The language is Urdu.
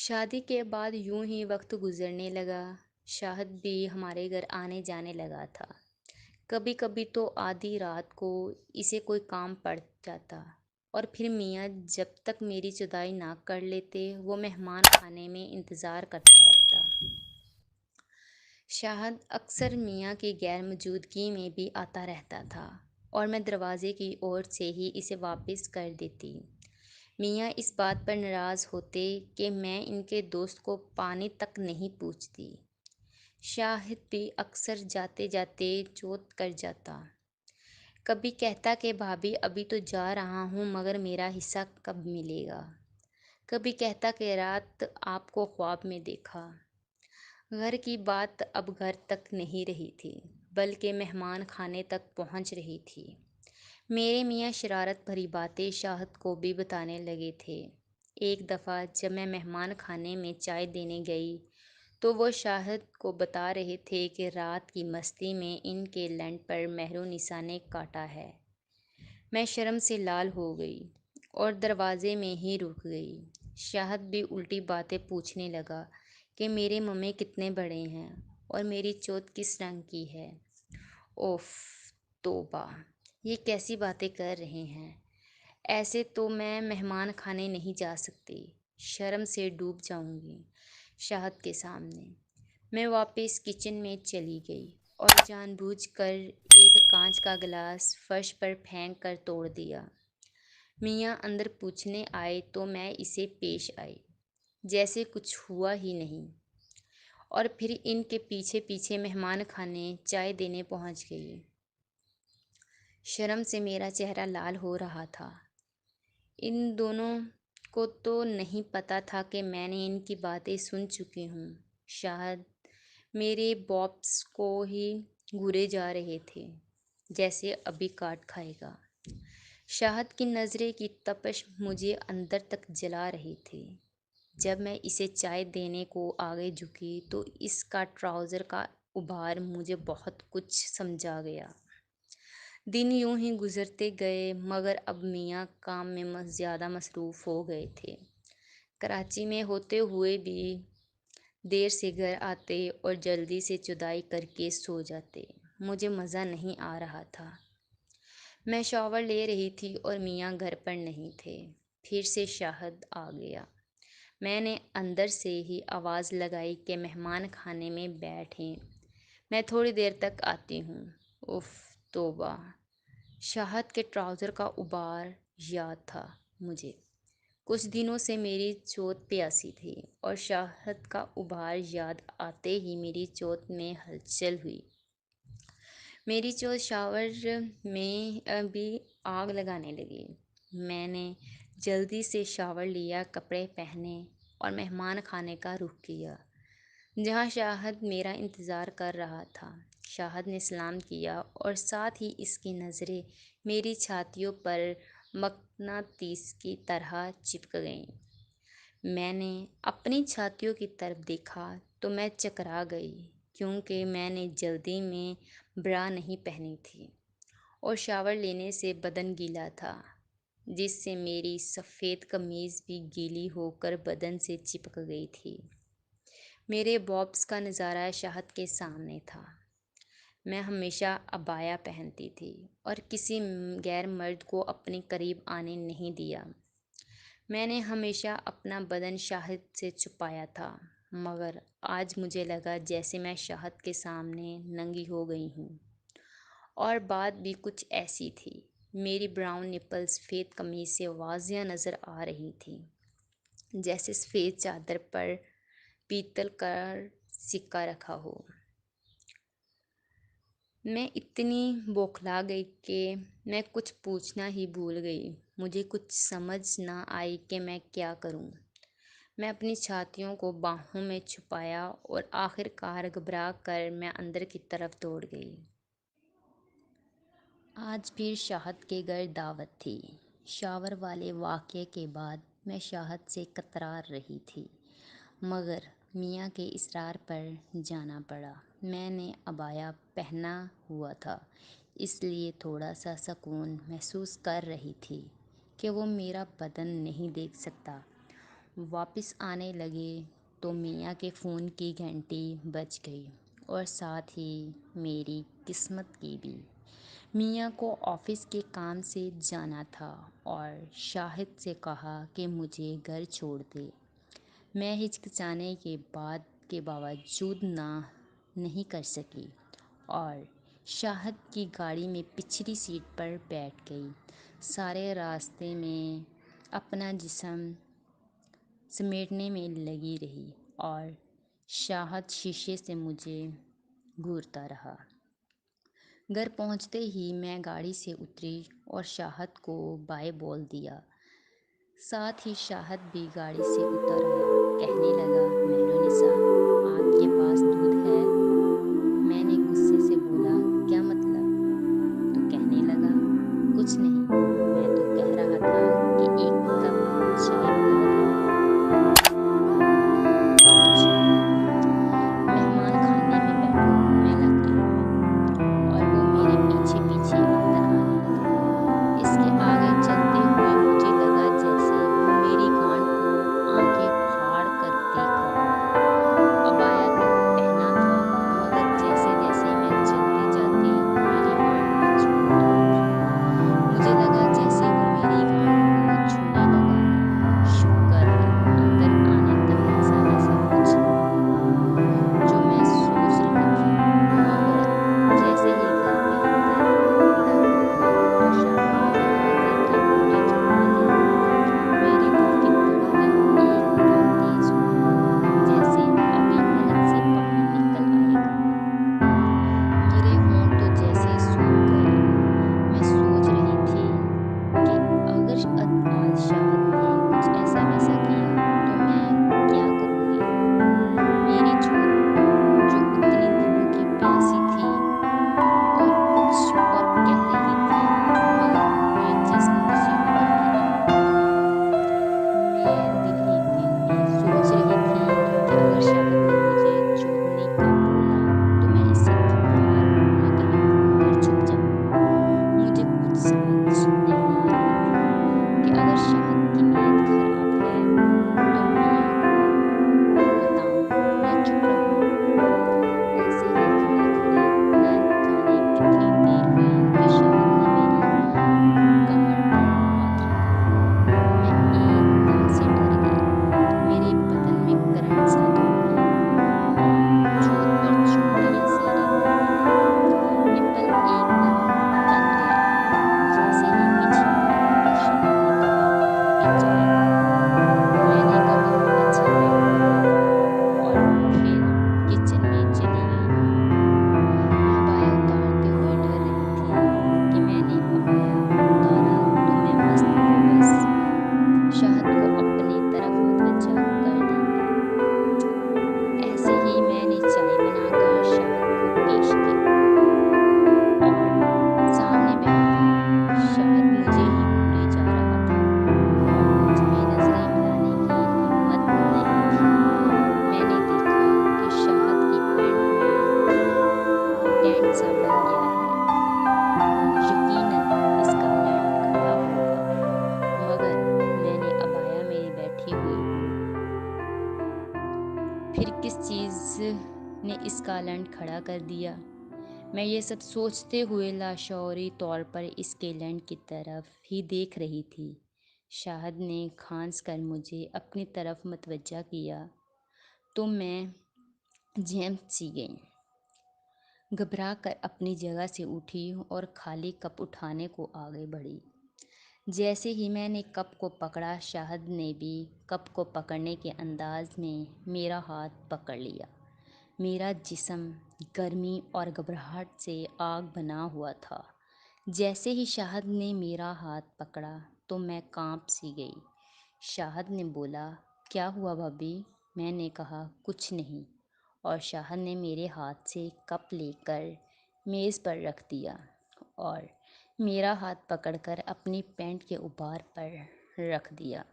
شادی کے بعد یوں ہی وقت گزرنے لگا۔ شاہد بھی ہمارے گھر آنے جانے لگا تھا۔ کبھی کبھی تو آدھی رات کو اسے کوئی کام پڑ جاتا اور پھر میاں جب تک میری جدائی نہ کر لیتے وہ مہمان خانے میں انتظار کرتا رہتا۔ شاہد اکثر میاں کی غیر موجودگی میں بھی آتا رہتا تھا اور میں دروازے کی اور سے ہی اسے واپس کر دیتی۔ میاں اس بات پر ناراض ہوتے کہ میں ان کے دوست کو پانی تک نہیں پوچھتی۔ شاہد بھی اکثر جاتے جاتے چوت کر جاتا۔ کبھی کہتا کہ بھابھی ابھی تو جا رہا ہوں مگر میرا حصہ کب ملے گا؟ کبھی کہتا کہ رات آپ کو خواب میں دیکھا۔ گھر کی بات اب گھر تک نہیں رہی تھی بلکہ مہمان خانے تک پہنچ رہی تھی۔ میرے میاں شرارت بھری باتیں شاہد کو بھی بتانے لگے تھے۔ ایک دفعہ جب میں مہمان خانے میں چائے دینے گئی تو وہ شاہد کو بتا رہے تھے کہ رات کی مستی میں ان کے لنٹ پر مہر نساء نے کاٹا ہے۔ میں شرم سے لال ہو گئی اور دروازے میں ہی رک گئی۔ شاہد بھی الٹی باتیں پوچھنے لگا کہ میرے ممے کتنے بڑے ہیں اور میری چوت کس رنگ کی ہے۔ اوف توبہ! یہ کیسی باتیں کر رہے ہیں؟ ایسے تو میں مہمان خانے نہیں جا سکتی، شرم سے ڈوب جاؤں گی شاہد کے سامنے۔ میں واپس کچن میں چلی گئی اور جان بوجھ کر ایک کانچ کا گلاس فرش پر پھینک کر توڑ دیا۔ میاں اندر پوچھنے آئے تو میں اسے پیش آئی جیسے کچھ ہوا ہی نہیں اور پھر ان کے پیچھے پیچھے مہمان خانے چائے دینے پہنچ گئی۔ شرم سے میرا چہرہ لال ہو رہا تھا۔ ان دونوں کو تو نہیں پتا تھا کہ میں نے ان کی باتیں سن چکی ہوں۔ شاہد میرے بابس کو ہی گھورے جا رہے تھے جیسے ابھی کاٹ کھائے گا۔ شاہد کی نظریں کی تپش مجھے اندر تک جلا رہی تھی۔ جب میں اسے چائے دینے کو آگے جھکی تو اس کا ٹراؤزر کا ابھار مجھے بہت کچھ سمجھا گیا۔ دن یوں ہی گزرتے گئے مگر اب میاں کام میں زیادہ مصروف ہو گئے تھے۔ کراچی میں ہوتے ہوئے بھی دیر سے گھر آتے اور جلدی سے چدائی کر کے سو جاتے۔ مجھے مزہ نہیں آ رہا تھا۔ میں شاور لے رہی تھی اور میاں گھر پر نہیں تھے۔ پھر سے شاہد آ گیا۔ میں نے اندر سے ہی آواز لگائی کہ مہمان خانے میں بیٹھیں، میں تھوڑی دیر تک آتی ہوں۔ اف توبہ! شاہد کے ٹراؤزر کا ابھار یاد تھا مجھے۔ کچھ دنوں سے میری چوت پیاسی تھی اور شاہد کا ابھار یاد آتے ہی میری چوت میں ہلچل ہوئی۔ میری چوت شاور میں بھی آگ لگانے لگی۔ میں نے جلدی سے شاور لیا، کپڑے پہنے اور مہمان خانے کا رخ کیا جہاں شاہد میرا انتظار کر رہا تھا۔ شاہد نے سلام کیا اور ساتھ ہی اس کی نظریں میری چھاتیوں پر مقناطیس کی طرح چپک گئیں۔ میں نے اپنی چھاتیوں کی طرف دیکھا تو میں چکرا گئی کیونکہ میں نے جلدی میں برا نہیں پہنی تھی اور شاور لینے سے بدن گیلا تھا جس سے میری سفید قمیض بھی گیلی ہو کر بدن سے چپک گئی تھی۔ میرے بابس کا نظارہ شاہد کے سامنے تھا۔ میں ہمیشہ عبایا پہنتی تھی اور کسی غیر مرد کو اپنے قریب آنے نہیں دیا۔ میں نے ہمیشہ اپنا بدن شاہد سے چھپایا تھا مگر آج مجھے لگا جیسے میں شاہد کے سامنے ننگی ہو گئی ہوں۔ اور بات بھی کچھ ایسی تھی۔ میری براؤن نپل سفید قمیض سے واضح نظر آ رہی تھی جیسے سفید چادر پر پیتل کا سکہ رکھا ہو۔ میں اتنی بوکھلا گئی کہ میں کچھ پوچھنا ہی بھول گئی۔ مجھے کچھ سمجھ نہ آئی کہ میں کیا کروں۔ میں اپنی چھاتیوں کو باہوں میں چھپایا اور آخر کار گھبرا کر میں اندر کی طرف دوڑ گئی۔ آج پھر شاہد کے گھر دعوت تھی۔ شاور والے واقعے کے بعد میں شاہد سے کترا رہی تھی مگر میاں کے اصرار پر جانا پڑا۔ میں نے عبایا پہنا ہوا تھا اس لیے تھوڑا سا سکون محسوس کر رہی تھی کہ وہ میرا بدن نہیں دیکھ سکتا واپس آنے لگے تو میاں کے فون کی گھنٹی بج گئی اور ساتھ ہی میری قسمت کی بھی۔ میاں کو آفس کے کام سے جانا تھا اور شاہد سے کہا کہ مجھے گھر چھوڑ دے۔ میں ہچکچانے کے باوجود نہ نہیں کر سکی اور شاہد کی گاڑی میں پچھلی سیٹ پر بیٹھ گئی۔ سارے راستے میں اپنا جسم سمیٹنے میں لگی رہی اور شاہد شیشے سے مجھے گھورتا رہا۔ گھر پہنچتے ہی میں گاڑی سے اتری اور شاہد کو بائے بول دیا۔ ساتھ ہی شاہد بھی گاڑی سے اتر آیا۔ کہنے لگا، مہرونسا، آپ کے پاس دودھ ہے؟ میں نے غصے سے بولا، کیا مطلب؟ تو کہنے لگا، کچھ نہیں، میں تو کہہ رہا تھا کہ ایک کپ چائے پلا دیں۔ مہمان خانے میں بیٹھو، میں لاتی ہوں۔ اور وہ میرے پیچھے پیچھے اندر آنے لگے۔ اس کے آگے چلتے ہوئے مجھے لگا جیسے وہ میری گانٹ کو آنکھیں پھاڑ کر دیکھ رہا ہے۔ عبایا تو پہنا تھا، مگر جیسے جیسے میں چلتی جاتی میری گانٹ مضبوط ہوتی۔ مجھے لگا جیسے وہ میری گانٹ کو چھونے لگا ہے۔ شکر ہے اندر آنے تک ایسا ویسا کچھ نہ ہوا جو میں سوچ رہی تھی، مگر جیسے ہی گھر کے اندر داخل ہوئے تو شاہد میرے آگے کی بوٹی جھپکنے لگا۔ میرے دل کی دھڑکن ایک دم تیز ہوئی، جیسے ابھی نلک سے پانی نکل آئے گا۔ میرے ہونٹ تو جیسے سوکھ گئے۔ میں سوچ رہی تھی کہ اگر آج شاہد نے کچھ ایسا ویسا کیا تو میں کیا کروں گی؟ میری جو اتنے دنوں کی پیاسی تھی اور کچھ اور کہہ رہی تھی، مگر یہ جسم کسی اور نے آ پکڑ لیا۔ میں دل ہی دل میں سوچ رہی تھی کہ اگر شاہد نے مجھے چھوڑنے کا بولا تو میں اسے تھپڑ مار یا کہیں دور پر چھپ جاؤں۔ مجھے کچھ سمجھ نہیں آ رہی تھی کہ اگر شاہد کی نیت خراب ہے تو میاں کو بتاؤں یا چپ رہوں۔ ایسے ہی کھڑے کھڑے نہ جانے کتنی دیر ہوئی کہ شاہد نے میری کمر پر ہاتھ رکھا۔ میں ایک دم سے ڈر گئی۔ میرے بدن میں کرنٹ سا دوڑ گیا اور جوڑ پر چونٹیاں سی رہنے لگیں۔ نپل ایک دم تن گئے۔ جیسے ہی پیچھے مڑا تو شاہد نے کہا، بھابھی چائے؟ میں نے کہا، اچھا بیٹھو، اور پھر کچن میں چلی گئی۔ میں عبایا اتارتے ہوئے ڈر رہی تھی کہ میں نے عبایا اتارا تو میں مست و بس شاہد کو اپنی طرف متوجہ کر دیں گی۔ ایسے ہی میں نے چائے بنا کر شاہد کو پیش کی اور سامنے بیٹھ گئی۔ شاہد مجھے ہی گھورے جا رہا تھا اور مجھ میں نظریں ملانے کی ہمت نہیں تھی۔ میں نے دیکھا کہ شاہد کی پینٹ میں ٹینٹ سا بن گیا ہے۔ یقیناً اس کا لنڈ کھڑا ہوگا، مگر میں نے عبایا میں بیٹھی ہوئی ہوں۔ پھر کس چیز نے اس کا لنڈ کھڑا کر دیا؟ میں یہ سب سوچتے ہوئے لاشعوری طور پر اس کے لنڈ کی طرف ہی دیکھ رہی تھی۔ شاہد نے کھانس کر مجھے اپنی طرف متوجہ کیا تو میں جھنپ سی گئی۔ گھبرا کر اپنی جگہ سے اٹھی اور خالی کپ اٹھانے کو آگے بڑھی۔ جیسے ہی میں نے کپ کو پکڑا، شاہد نے بھی کپ کو پکڑنے کے انداز میں میرا ہاتھ پکڑ لیا۔ میرا جسم گرمی اور گھبراہٹ سے آگ بنا ہوا تھا۔ جیسے ہی شاہد نے میرا ہاتھ پکڑا تو میں کانپ سی گئی۔ شاہد نے بولا، کیا ہوا بھابھی؟ میں نے کہا، کچھ نہیں، اور شاہد نے میرے ہاتھ سے کپ لے کر میز پر رکھ دیا اور میرا ہاتھ پکڑ کر اپنی پینٹ کے اوپر پر رکھ دیا۔